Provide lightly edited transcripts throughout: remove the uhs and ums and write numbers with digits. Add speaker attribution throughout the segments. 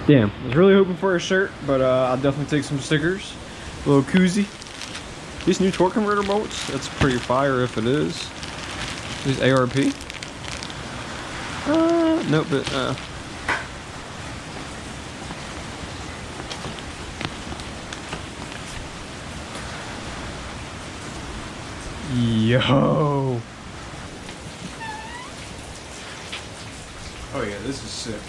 Speaker 1: Damn, I was really hoping for a shirt, but I'll definitely take some stickers. A little koozie. These new torque converter bolts, that's pretty fire if it is. These ARP. Nope, but yo. Oh yeah, this is sick.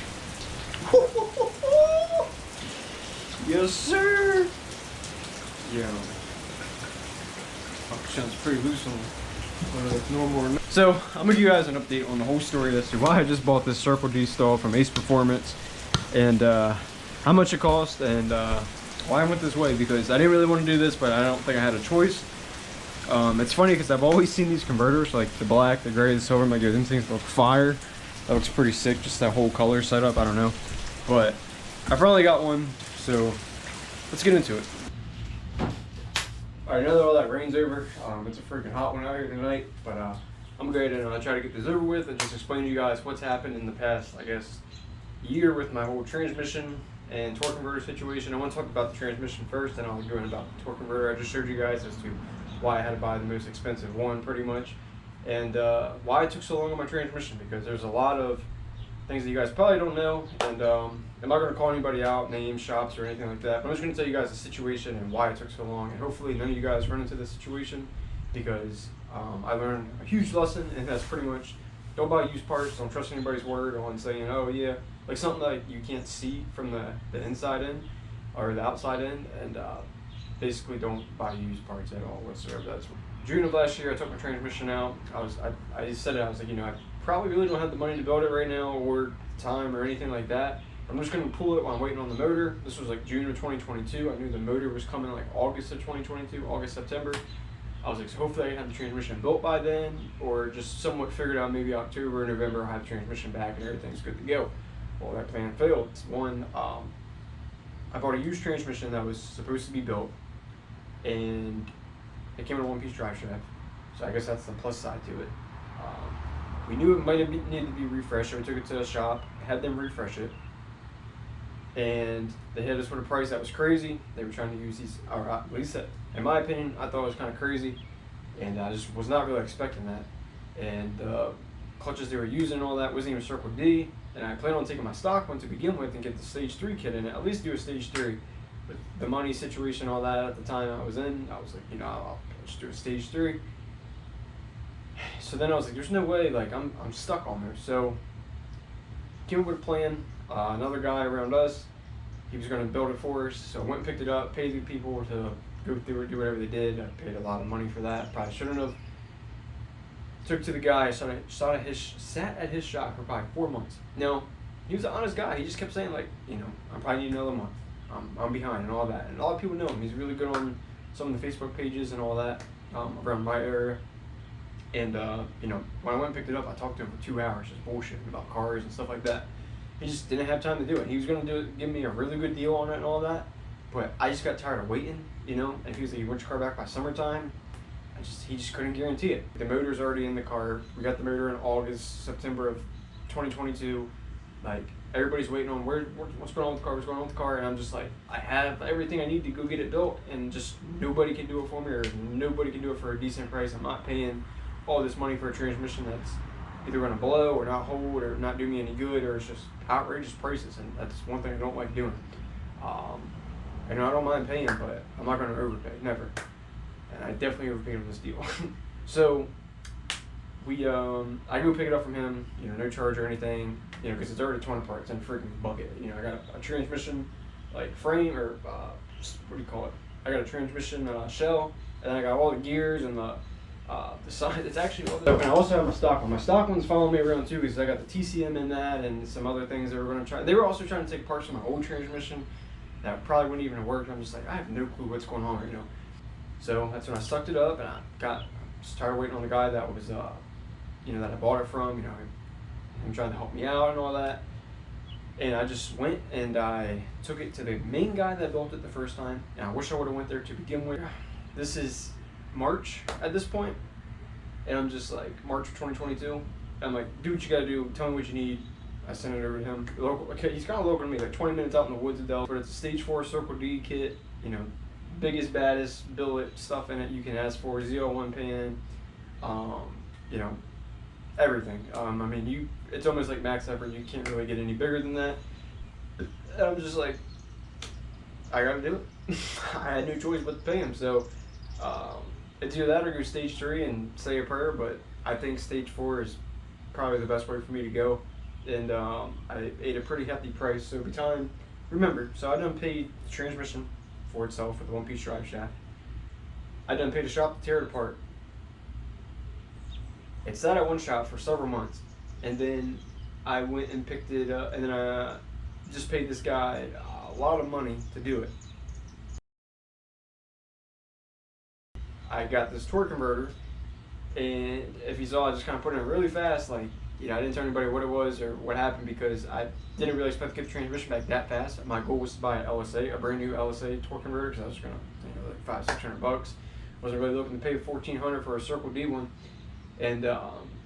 Speaker 1: Yes, sir. Yeah. Oh, sounds pretty loose on normal. So I'm gonna give you guys an update on the whole story as to why I just bought this Circle D stall from Ace Performance, and how much it cost, and why I went this way, because I didn't really want to do this, but I don't think I had a choice. It's funny because I've always seen these converters, like the black, the gray, the silver. I'm like, yo, them things look fire. That looks pretty sick, just that whole color setup. I don't know, but I finally got one, so let's get into it. All right, now that all that rain's over, it's a freaking hot one out here tonight, but I'm gonna go ahead and try to get this over with and just explain to you guys what's happened in the past, I guess, year with my whole transmission and torque converter situation. I want to talk about the transmission first, and I'll go in about the torque converter. I just showed you guys as to why I had to buy the most expensive one, pretty much, and why it took so long on my transmission, because there's a lot of things that you guys probably don't know, and I'm not going to call anybody out, names, shops, or anything like that, but I'm just going to tell you guys the situation and why it took so long, and hopefully none of you guys run into this situation, because I learned a huge lesson, and that's pretty much, don't buy used parts, don't trust anybody's word on saying, oh yeah, like something that you can't see from the inside in, or the outside in, and basically don't buy used parts at all whatsoever. That's June of last year, I took my transmission out. I said it, I was like, you know, I probably really don't have the money to build it right now, or time, or anything like that. I'm just going to pull it while I'm waiting on the motor. This was like June of 2022. I knew the motor was coming like August of 2022, August, September. I was like, so hopefully I can have the transmission built by then, or just somewhat figured out maybe October, November, I'll have the transmission back and everything's good to go. Well, that plan failed. One, I bought a used transmission that was supposed to be built, and it came in a one-piece drive shaft, so I guess that's the plus side to it. We knew it might have needed to be refreshed, so we took it to the shop, had them refresh it, and they hit us with a price that was crazy. They were trying to use these, or at least in my opinion, I thought it was kind of crazy, and I just was not really expecting that. And the clutches they were using and all that wasn't even Circle D, and I planned on taking my stock one to begin with and get the stage 3 kit in it, at least do a stage 3. But the money situation, all that at the time I was in, I was like, you know, I'll just do a stage 3. So then I was like, there's no way, like I'm stuck on there. So came up with a plan. Another guy around us, he was going to build it for us. So I went and picked it up, paid the people to go through it, do whatever they did. I paid a lot of money for that. Probably shouldn't have. Took to the guy, sat at his shop for probably 4 months. Now, he was an honest guy. He just kept saying, like, you know, I probably need another month. I'm behind and all that. And a lot of people know him. He's really good on some of the Facebook pages and all that around my area. And, you know, when I went and picked it up, I talked to him for 2 hours, just bullshitting about cars and stuff like that. He just didn't have time to do it. He was going to give me a really good deal on it and all that. But I just got tired of waiting, you know. And he was like, you want your car back by summertime? He just couldn't guarantee it. The motor's already in the car. We got the motor in August, September of 2022. Like, everybody's waiting on what's going on with the car, what's going on with the car, and I'm just like, I have everything I need to go get it built, and just nobody can do it for me, or nobody can do it for a decent price. I'm not paying all this money for a transmission that's either going to blow or not hold or not do me any good, or it's just outrageous prices, and that's one thing I don't like doing. And I don't mind paying, but I'm not going to overpay, never. And I definitely overpaid on this deal. So I go pick it up from him, you know, no charge or anything, you know, because it's already 20 parts in a freaking bucket. You know, I got a transmission, like, frame, or what do you call it? I got a transmission shell, and I got all the gears and the side. It's actually all the. And I also have my stock one. My stock one's following me around too, because I got the TCM in that and some other things they were going to try. They were also trying to take parts from my old transmission that probably wouldn't even have worked. I'm just like, I have no clue what's going on right now. So that's when I sucked it up, and I started waiting on the guy that was, you know, that I bought it from, you know, him trying to help me out and all that. And I just went and I took it to the main guy that built it the first time. And I wish I would have went there to begin with. This is March at this point, and I'm just like, March of 2022. I'm like, do what you gotta do, tell me what you need. I sent it over to him. Local, okay, he's kind of local to me, like 20 minutes out in the woods of Delaware. But it's a stage 4 Circle D kit. You know, biggest, baddest billet stuff in it you can ask for. ZL1 pan. You know, everything. I mean, it's almost like max effort. You can't really get any bigger than that. And I'm just like, I gotta do it. I had no choice but to pay him. So it's either that or go stage 3 and say a prayer. But I think stage 4 is probably the best way for me to go. And I paid a pretty hefty price. So every time, remember, so I done paid the transmission for itself with the 1-piece drive shaft. I done paid a shop to tear it apart. It sat at one shop for several months, and then I went and picked it up, and then I just paid this guy a lot of money to do it. I got this torque converter, and if you saw, I just kind of put it in really fast. Like, you know, I didn't tell anybody what it was or what happened because I didn't really expect to get the transmission back that fast. My goal was to buy an LSA, a brand new LSA torque converter, because I was gonna, you know, like $500-600. Wasn't really looking to pay $1,400 for a Circle D one. And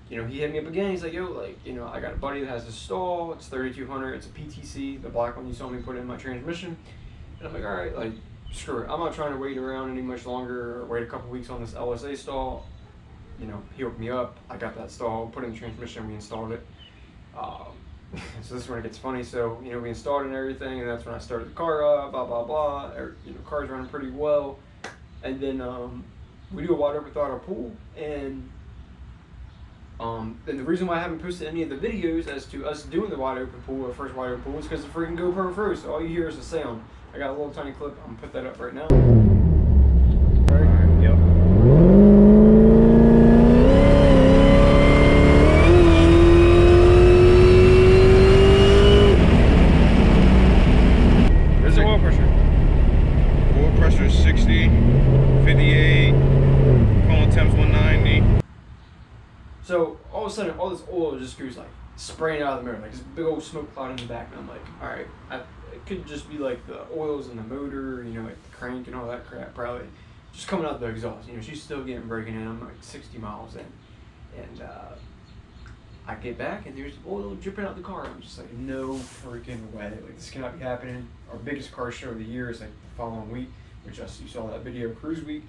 Speaker 1: you know, he hit me up again. He's like, yo, like, you know, I got a buddy that has a stall. It's $3,200. It's a PTC, the black one you saw me put in my transmission. And I'm like, all right, like, screw it. I'm not trying to wait around any much longer or wait a couple weeks on this LSA stall. You know, he hooked me up. I got that stall, put in the transmission, we installed it. So this is when it gets funny. So, you know, we installed it and everything, and that's when I started the car up, blah, blah, blah. You know, car's running pretty well. And then we do a wide open throttle pool, and the reason why I haven't posted any of the videos as to us doing the wide open pool, our first wide open pool, is because the freaking GoPro froze. So all you hear is the sound. I got a little tiny clip. I'm gonna put that up right now. Alright, yep. There's the oil pressure.
Speaker 2: Oil pressure is 60, 58, coolant temp's 190.
Speaker 1: So all of a sudden, all this oil just goes like spraying out of the mirror, like this big old smoke cloud in the back. And I'm like, all right, it could just be like the oils in the motor, you know, like the crank and all that crap, probably just coming out the exhaust. You know, she's still getting breaking in. I'm like 60 miles in, and I get back and there's oil dripping out the car. I'm just like, no freaking way, like this cannot be happening. Our biggest car show of the year is like the following week, which you saw that video, Cruise Week.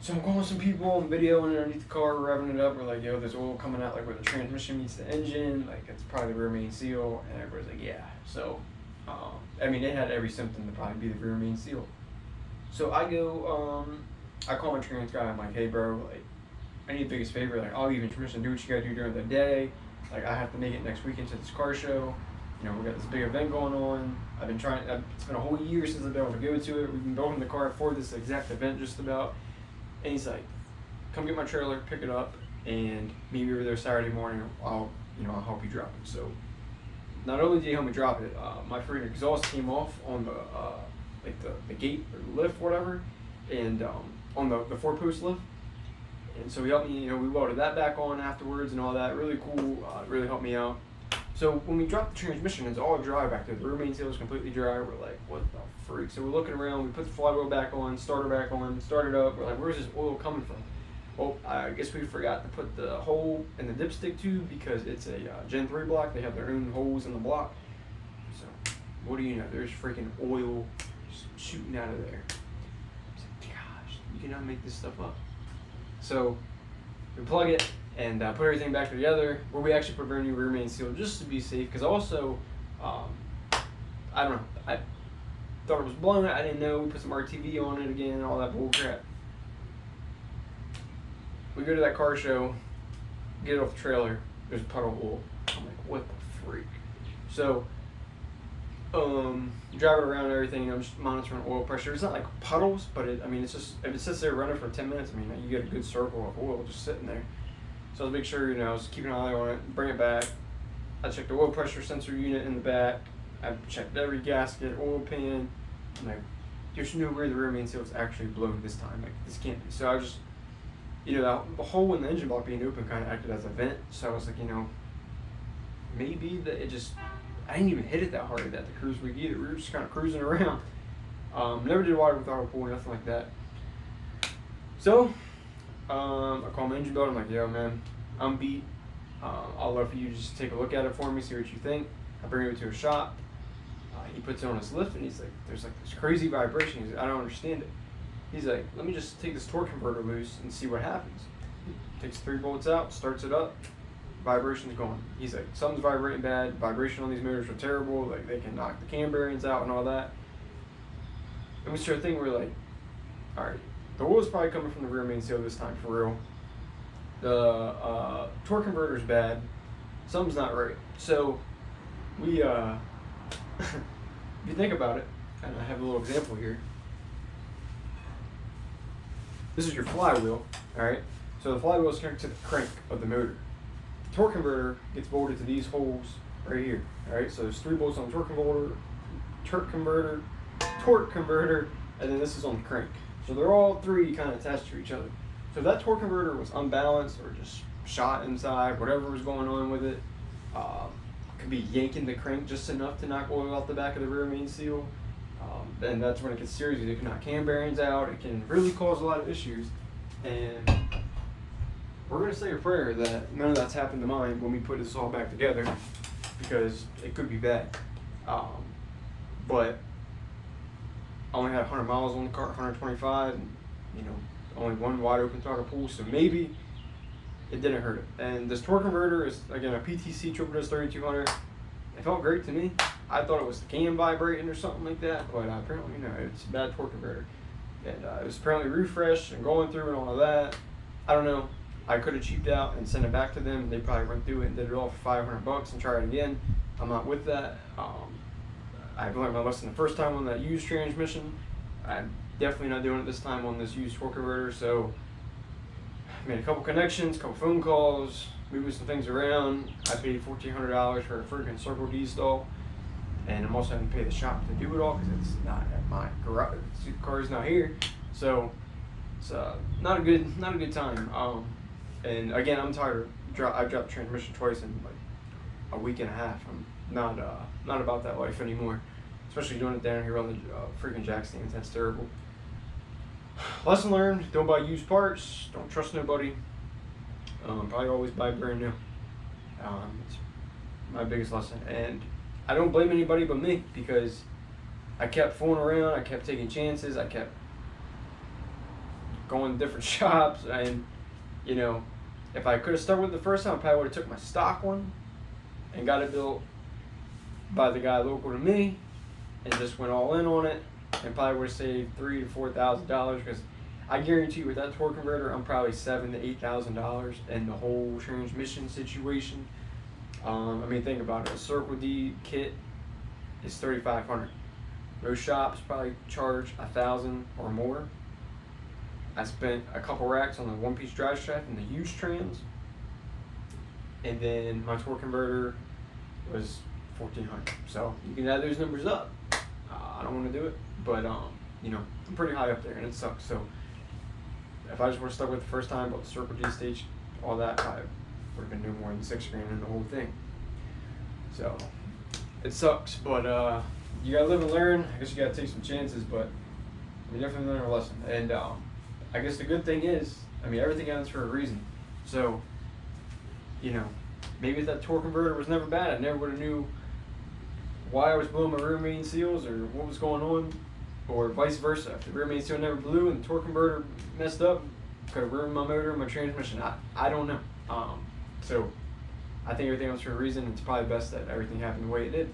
Speaker 1: So I'm calling some people on video underneath the car, revving it up. We're like, yo, there's oil coming out like where the transmission meets the engine. Like, it's probably the rear main seal. And everybody's like, yeah. So, I mean, it had every symptom to probably be the rear main seal. So I go, I call my trans guy. I'm like, hey, bro, like, I need the biggest favor. Like, I'll even transmission, do what you gotta do during the day. Like, I have to make it next weekend to this car show. You know, we got this big event going on. I've been trying, it's been a whole year since I've been able to go to it. We've been building the car for this exact event just about. And he's like, come get my trailer, pick it up, and meet me over there Saturday morning. I'll help you drop it. So not only did he help me drop it, my freaking exhaust came off on the like the gate or the lift, whatever, and on the 4-post lift. And so he helped me. You know, we welded that back on afterwards and all that. Really cool. Really helped me out. So when we dropped the transmission, it's all dry back there. The rear main seal is completely dry. We're like, what the freak? So we're looking around. We put the flywheel back on, starter back on, started up. We're like, where's this oil coming from? Well, I guess we forgot to put the hole in the dipstick tube because it's a Gen 3 block. They have their own holes in the block. So what do you know? There's freaking oil shooting out of there. I was like, gosh, you cannot make this stuff up. So we plug it and put everything back together, where we actually put a brand new rear main seal just to be safe, because also, I don't know, I thought it was blown. I didn't know. We put some RTV on it again, all that bull crap. We go to that car show, get it off the trailer, there's a puddle of oil. I'm like, what the freak? So, driving around and everything, I'm just monitoring oil pressure. It's not like puddles, but it's just, if it sits there running for 10 minutes, you get a good circle of oil just sitting there. So I was making sure, I was keeping an eye on it, bring it back. I checked the oil pressure sensor unit in the back. I checked every gasket, oil pan. I'm like, there's no way the rear main seal is actually blown this time. Like, this can't be. So I just, the hole in the engine block being open kind of acted as a vent. So I was like, maybe that it just, I didn't even hit it that hard at the Cruise Week either. We were just kind of cruising around. Never did water with throttle pool, nothing like that. So, I call my engine builder. I'm like, yo, man, I'm beat. I'll love for you to just take a look at it for me, see what you think. I bring it to a shop. He puts it on his lift and he's like, there's like this crazy vibration. He's like, I don't understand it. He's like, let me just take this torque converter loose and see what happens. He takes 3 bolts out, starts it up, vibration's going. He's like, something's vibrating bad, vibration on these motors are terrible, like they can knock the cam bearings out and all that. And we start thinking, we're like, alright, the oil's probably coming from the rear main seal this time, for real. The torque converter's bad, something's not right. So we if you think about it, and I have a little example here. This is your flywheel, alright? So the flywheel is connected to the crank of the motor. The torque converter gets bolted to these holes right here, alright? So there's 3 bolts on the torque converter, and then this is on the crank. So they're all 3 kind of attached to each other. So if that torque converter was unbalanced or just shot inside, whatever was going on with it, could be yanking the crank just enough to knock oil out the back of the rear main seal. And that's when it gets serious. It can knock cam bearings out. It can really cause a lot of issues. And we're going to say a prayer that none of that's happened to mine when we put this all back together, because it could be bad. But I only had 100 miles on the car, 125, and only 1 wide open throttle pull, so maybe it didn't hurt it. And this torque converter is, again, a PTC Triple Disc 3200. It felt great to me. I thought it was the cam vibrating or something like that, but apparently no, it's a bad torque converter. And it was apparently refreshed and going through and all of that. I don't know. I could have cheaped out and sent it back to them. They probably went through it and did it all for $500 and tried it again. I'm not with that. I've learned my lesson the first time on that used transmission. I'm definitely not doing it this time on this used torque converter. So I made a couple connections, couple phone calls, moving some things around. I paid $1,400 for a freaking Circle D stall, and I'm also having to pay the shop to do it all because it's not at my garage. The car's not here, so it's not a good time. And again, I'm tired. I dropped transmission twice in like a week and a half. I'm not about that life anymore, especially doing it down here on the freaking jack stands. That's terrible. Lesson learned: don't buy used parts. Don't trust nobody. Probably always buy brand new. It's my biggest lesson, and I don't blame anybody but me, because I kept fooling around. I kept taking chances. I kept going to different shops, and if I could have started with the first time, I probably would have took my stock one and got it built by the guy local to me, and just went all in on it, and probably would have saved $3,000 to $4,000, because I guarantee you with that torque converter, I'm probably $7,000 to $8,000 in the whole transmission situation. I mean, think about it. A Circle D kit is $3,500. Most shops probably charge $1,000 or more. I spent a couple racks on the 1-piece drive shaft and the used trans, and then my torque converter was $1,400. So you can add those numbers up. I don't want to do it, but I'm pretty high up there, and it sucks. So if I just would have stuck with it the first time, but the Circle D stage, all that, I would have been no more than $6,000 in the whole thing. So it sucks, but you gotta live and learn. I guess you gotta take some chances, but you definitely learn a lesson. And I guess the good thing is, everything happens for a reason. So maybe if that torque converter was never bad, I never would have knew why I was blowing my rear main seals or what was going on, or vice versa. If the rear main seal never blew and the torque converter messed up, could have ruined my motor and my transmission. I don't know. So I think everything was for a reason. It's probably best that everything happened the way it did.